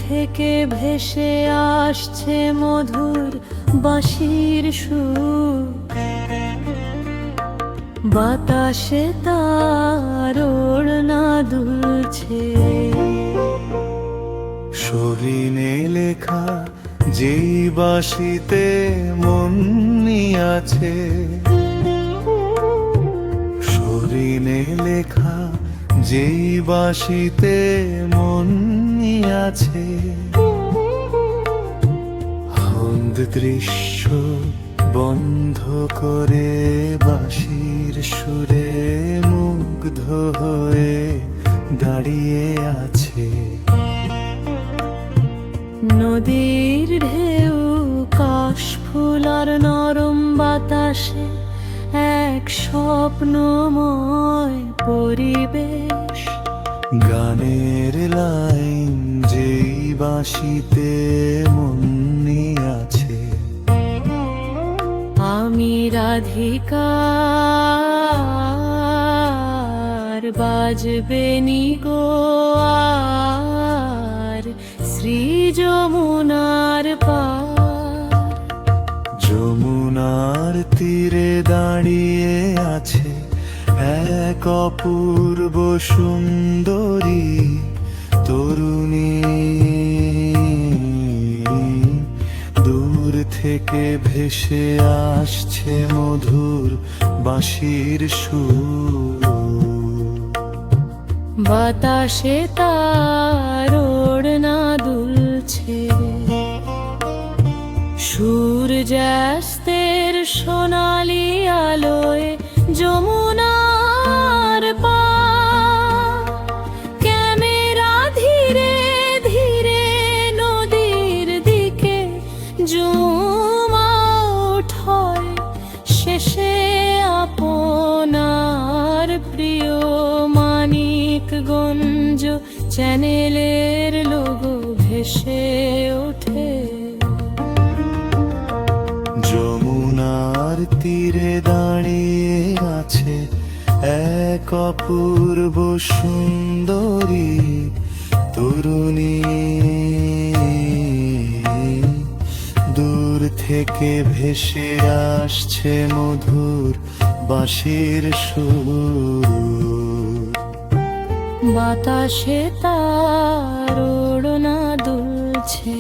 থেকে ভেসে আসছে মধুর বাঁশির সুর, বাতাসে তার ওড়না দুলছে। শরীরে লেখা যেই বাঁশিতে মন আছে, শরীরে লেখা যেই বাঁশিতে মন আছে, হন্দ দৃশ্য বন্ধ করে বাঁশির সুরে মুগ্ধ হয়ে দাঁড়িয়ে আছে। নদীর ঢেউ, কাশফুল আর নরম বাতাসে এক স্বপ্নময় পরিবেশ। গানের লাইন যেই বাঁশিতে মন আছে, আমি রাধিকার বাজবে নি গো আর শ্রী যমুনার পার। যমুনার তীরে দাঁড়িয়ে আছে এক অপূর্ব সুন্দরী তরুণী, দূর থেকে ভেসে আসছে মধুর বাঁশির সুর, বাতাসে তার ওড়না দুলছে। সূর্যাস্তের সোনালি আলোয় যমুনার পার, ক্যামেরা ধীরে ধীরে নদীর দিকে জুম আউট হয়। শেষে আপনার প্রিয় মানিকগঞ্জ চ্যানেলের লোগো ভেসে ওঠে। যমুনার তীরে দাঁড়িয়ে আছে এক অপূর্ব সুন্দরী তরুণী, দূর থেকে ভেসে আসছে মধুর বাঁশির সুর, বাতাসে তার ওড়না দুলছে।